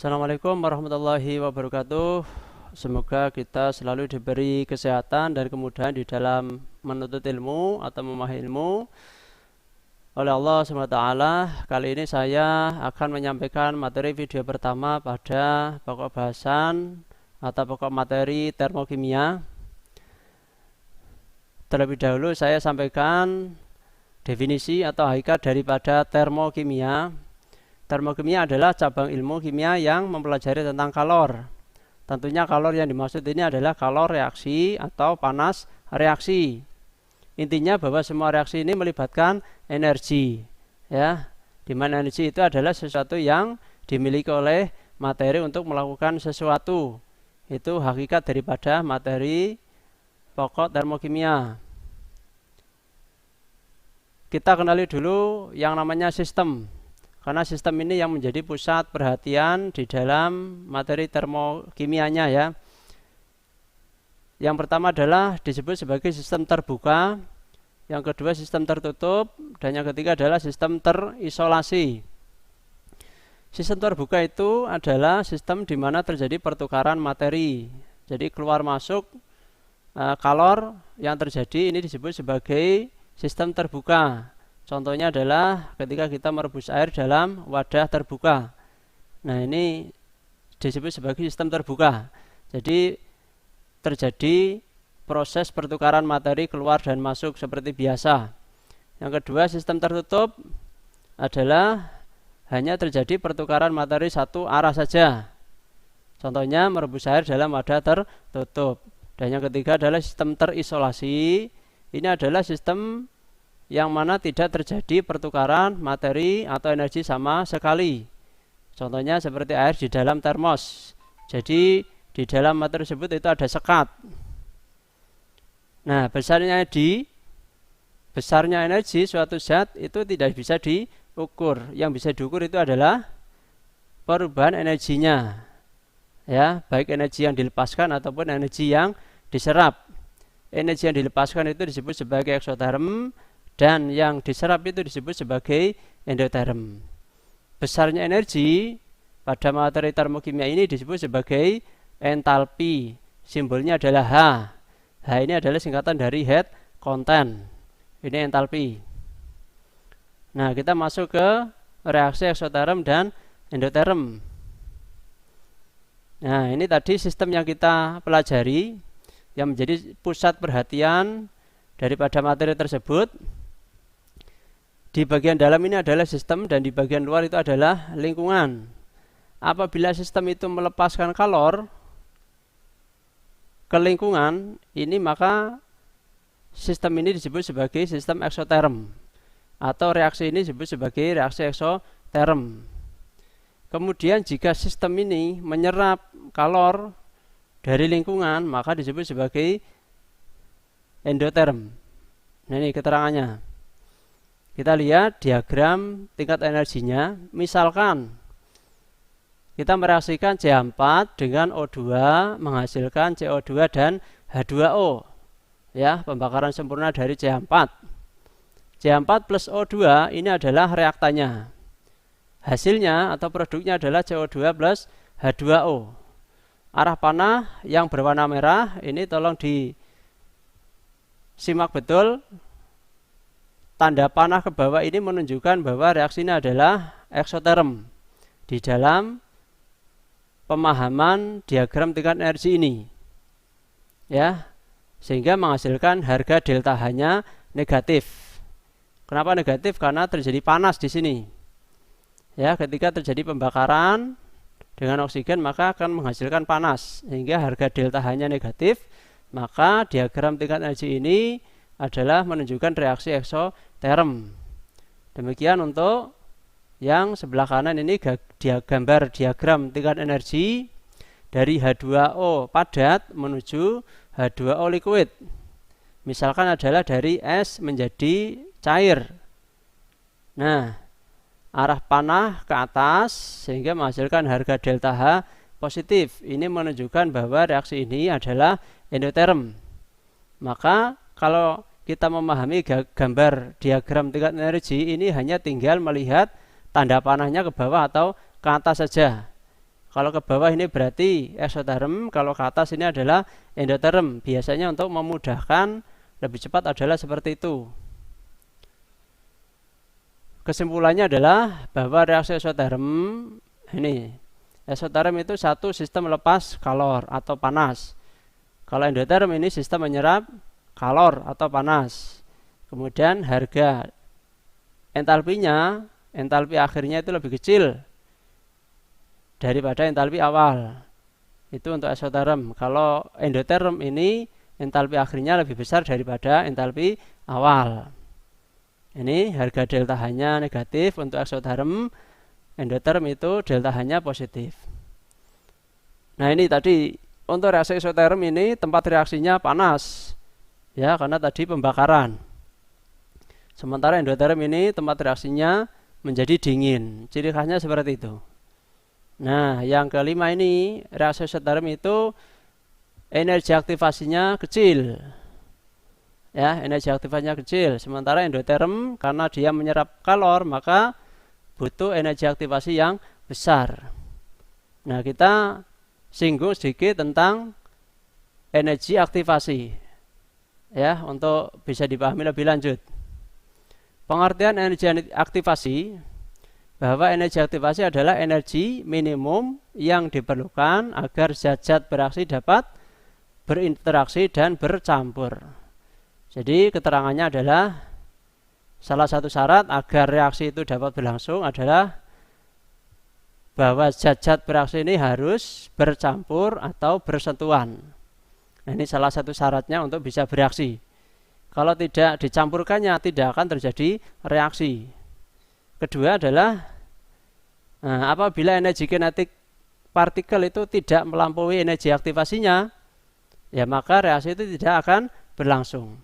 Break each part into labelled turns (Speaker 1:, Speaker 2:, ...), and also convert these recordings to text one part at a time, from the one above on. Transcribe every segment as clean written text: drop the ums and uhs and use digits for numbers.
Speaker 1: Assalamualaikum warahmatullahi wabarakatuh. Semoga kita selalu diberi kesehatan dan kemudahan di dalam menuntut ilmu atau memahami ilmu oleh Allah SWT. Kali ini saya akan menyampaikan materi video pertama pada pokok bahasan atau pokok materi termokimia. Terlebih dahulu saya sampaikan definisi atau hakikat daripada termokimia. Termokimia adalah cabang ilmu kimia yang mempelajari tentang kalor. Tentunya kalor yang dimaksud ini adalah kalor reaksi atau panas reaksi. Intinya bahwa semua reaksi ini melibatkan energi, ya. Di mana energi itu adalah sesuatu yang dimiliki oleh materi untuk melakukan sesuatu. Itu hakikat daripada materi pokok termokimia. Kita kenali dulu yang namanya sistem. Karena sistem ini yang menjadi pusat perhatian di dalam materi termokimianya, ya. Yang pertama adalah disebut sebagai sistem terbuka, yang kedua sistem tertutup, dan yang ketiga adalah sistem terisolasi. Sistem terbuka itu adalah sistem di mana terjadi pertukaran materi. Jadi keluar masuk kalor yang terjadi ini disebut sebagai sistem terbuka. Contohnya adalah ketika kita merebus air dalam wadah terbuka. Nah, ini disebut sebagai sistem terbuka. Jadi terjadi proses pertukaran materi keluar dan masuk seperti biasa. Yang kedua, sistem tertutup adalah hanya terjadi pertukaran materi satu arah saja. Contohnya merebus air dalam wadah tertutup. Dan yang ketiga adalah sistem terisolasi. Ini adalah sistem yang mana tidak terjadi pertukaran materi atau energi sama sekali. Contohnya seperti air di dalam termos. Jadi di dalam materi tersebut itu ada sekat. Nah, besarnya energi suatu zat itu tidak bisa diukur. Yang bisa diukur itu adalah perubahan energinya, ya, baik energi yang dilepaskan ataupun energi yang diserap. Energi yang dilepaskan itu disebut sebagai eksoterm, dan yang diserap itu disebut sebagai endoterm. Besarnya energi pada materi termokimia ini disebut sebagai entalpi. Simbolnya adalah H. H ini adalah singkatan dari heat content. Ini entalpi. Nah, kita masuk ke reaksi eksoterm dan endoterm. Nah, ini tadi sistem yang kita pelajari yang menjadi pusat perhatian daripada materi tersebut. Di bagian dalam ini adalah sistem dan di bagian luar itu adalah lingkungan. Apabila sistem itu melepaskan kalor ke lingkungan ini, maka sistem ini disebut sebagai sistem eksoterm, atau reaksi ini disebut sebagai reaksi eksoterm. Kemudian jika sistem ini menyerap kalor dari lingkungan, maka disebut sebagai endoterm. Nah, ini keterangannya. Kita lihat diagram tingkat energinya. Misalkan kita mereaksikan CH4 dengan O2 menghasilkan CO2 dan H2O, ya, pembakaran sempurna dari CH4. CH4 plus O2 ini adalah reaktannya. Hasilnya atau produknya adalah CO2 plus H2O. Arah panah yang berwarna merah ini tolong disimak betul. Tanda panah ke bawah ini menunjukkan bahwa reaksi ini adalah eksoterm di dalam pemahaman diagram tingkat energi ini, ya, sehingga menghasilkan harga delta H-nya negatif. Kenapa negatif? Karena terjadi panas di sini, ya. Ketika terjadi pembakaran dengan oksigen maka akan menghasilkan panas, sehingga harga delta H-nya negatif. Maka diagram tingkat energi ini adalah menunjukkan reaksi eksoterm. Demikian untuk yang sebelah kanan ini gambar diagram tingkat energi dari H2O padat menuju H2O liquid. Misalkan adalah dari es menjadi cair. Nah, arah panah ke atas sehingga menghasilkan harga delta H positif. Ini menunjukkan bahwa reaksi ini adalah endoterm. Maka kalau kita memahami gambar diagram tingkat energi ini hanya tinggal melihat tanda panahnya ke bawah atau ke atas saja. Kalau ke bawah ini berarti eksoterm, kalau ke atas ini adalah endoterm. Biasanya untuk memudahkan lebih cepat adalah seperti itu. Kesimpulannya adalah bahwa reaksi eksoterm ini, eksoterm itu satu sistem lepas kalor atau panas. Kalau endoterm ini sistem menyerap kalor atau panas. Kemudian harga entalpinya, entalpi akhirnya itu lebih kecil daripada entalpi awal. Itu untuk eksoterm. Kalau endoterm ini entalpi akhirnya lebih besar daripada entalpi awal. Ini harga delta H-nya negatif untuk eksoterm, endoterm itu delta H-nya positif. Nah, ini tadi untuk reaksi eksoterm ini tempat reaksinya panas. Ya, karena tadi pembakaran. Sementara endoterm ini tempat reaksinya menjadi dingin. Ciri khasnya seperti itu. Nah, yang kelima ini, reaksi eksoterm itu energi aktivasinya kecil. Ya, energi aktivasinya kecil. Sementara endoterm karena dia menyerap kalor, maka butuh energi aktivasi yang besar. Nah, kita singgung sedikit tentang energi aktivasi. Ya, untuk bisa dipahami lebih lanjut. Pengertian energi aktivasi, bahwa energi aktivasi adalah energi minimum yang diperlukan agar zat-zat bereaksi dapat berinteraksi dan bercampur. Jadi keterangannya adalah salah satu syarat agar reaksi itu dapat berlangsung adalah bahwa zat-zat bereaksi ini harus bercampur atau bersentuhan. Nah, ini salah satu syaratnya untuk bisa bereaksi. Kalau tidak dicampurkannya tidak akan terjadi reaksi. Kedua adalah apabila energi kinetik partikel itu tidak melampaui energi aktivasinya, ya maka reaksi itu tidak akan berlangsung.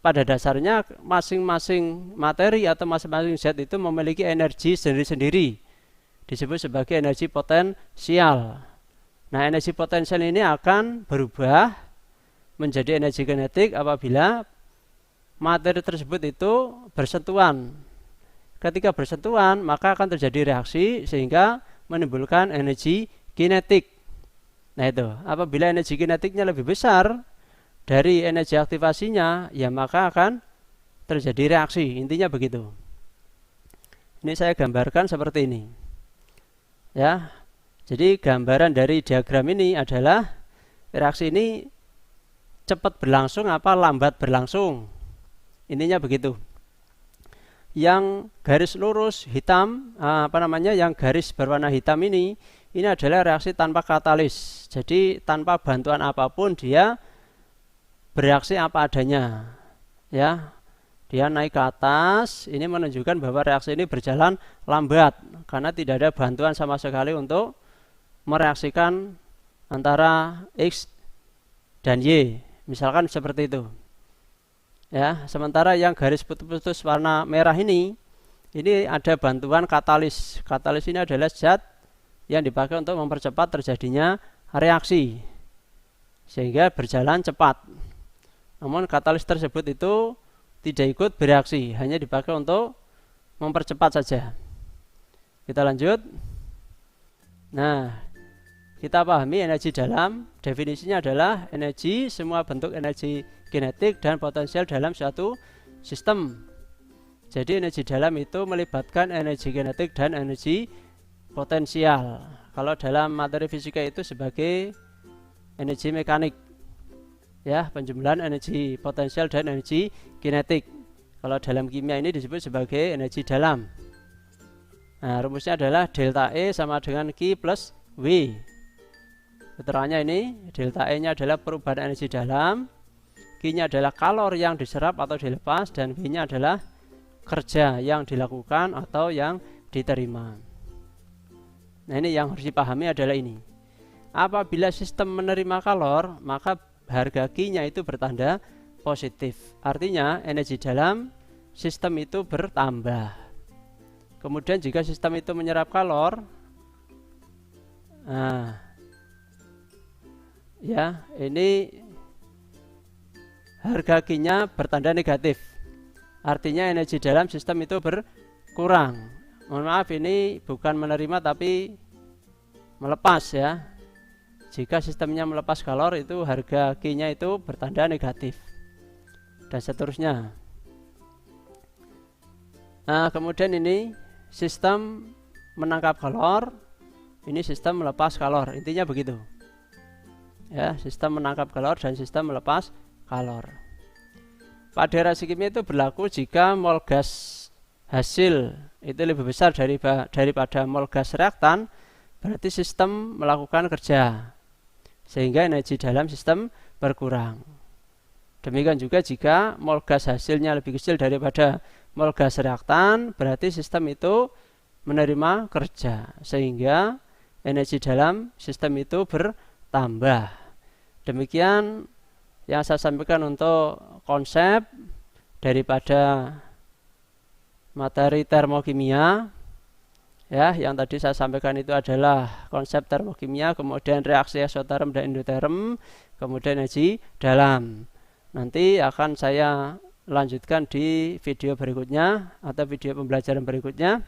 Speaker 1: Pada dasarnya masing-masing materi atau masing-masing zat itu memiliki energi sendiri-sendiri, disebut sebagai energi potensial. Nah, energi potensial ini akan berubah menjadi energi kinetik apabila materi tersebut itu bersentuhan. Ketika bersentuhan, maka akan terjadi reaksi sehingga menimbulkan energi kinetik. Nah, itu apabila energi kinetiknya lebih besar dari energi aktivasinya, ya maka akan terjadi reaksi. Intinya begitu. Ini saya gambarkan seperti ini. Ya. Jadi gambaran dari diagram ini adalah reaksi ini cepat berlangsung apa lambat berlangsung. Intinya begitu. Yang garis lurus hitam, yang garis berwarna hitam ini adalah reaksi tanpa katalis. Jadi tanpa bantuan apapun dia bereaksi apa adanya. Ya, dia naik ke atas. Ini menunjukkan bahwa reaksi ini berjalan lambat karena tidak ada bantuan sama sekali untuk mereaksikan antara X dan Y. Misalkan seperti itu. Ya, sementara yang garis putus-putus warna merah ini ada bantuan katalis. Katalis ini adalah zat yang dipakai untuk mempercepat terjadinya reaksi sehingga berjalan cepat. Namun katalis tersebut itu tidak ikut bereaksi, hanya dipakai untuk mempercepat saja. Kita lanjut. Nah, kita pahami energi dalam, definisinya adalah energi, semua bentuk energi kinetik dan potensial dalam suatu sistem. Jadi energi dalam itu melibatkan energi kinetik dan energi potensial. Kalau dalam materi fisika itu sebagai energi mekanik. Ya, penjumlahan energi potensial dan energi kinetik. Kalau dalam kimia ini disebut sebagai energi dalam. Nah, rumusnya adalah delta E sama dengan Q plus W. Keterangannya ini, delta E-nya adalah perubahan energi dalam, Q-nya adalah kalor yang diserap atau dilepas, dan W-nya adalah kerja yang dilakukan atau yang diterima. Nah, ini yang harus dipahami adalah ini. Apabila sistem menerima kalor, maka harga Q-nya itu bertanda positif. Artinya energi dalam sistem itu bertambah. Kemudian jika sistem itu menyerap kalor, ya, ini harga Q-nya bertanda negatif. Artinya energi dalam sistem itu berkurang. Mohon maaf, ini bukan menerima tapi melepas ya. Jika sistemnya melepas kalor itu harga Q-nya itu bertanda negatif dan seterusnya. Nah, kemudian ini sistem menangkap kalor, ini sistem melepas kalor. Intinya begitu. Ya, sistem menangkap kalor dan sistem melepas kalor. Pada reaksi kimia itu berlaku jika mol gas hasil itu lebih besar daripada mol gas reaktan, berarti sistem melakukan kerja sehingga energi dalam sistem berkurang. Demikian juga jika mol gas hasilnya lebih kecil daripada mol gas reaktan, berarti sistem itu menerima kerja sehingga energi dalam sistem itu bertambah. Demikian yang saya sampaikan untuk konsep daripada materi termokimia. Ya, yang tadi saya sampaikan itu adalah konsep termokimia, kemudian reaksi eksoterm dan endoterm, kemudian energi dalam. Nanti akan saya lanjutkan di video berikutnya atau video pembelajaran berikutnya.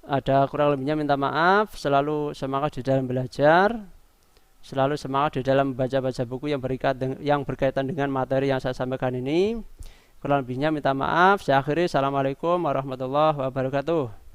Speaker 1: Ada kurang lebihnya minta maaf. Selalu semangat di dalam belajar, selalu semangat di dalam membaca-baca buku yang berkaitan dengan materi yang saya sampaikan ini. Kurang lebihnya minta maaf. Saya akhiri. Assalamualaikum warahmatullahi wabarakatuh.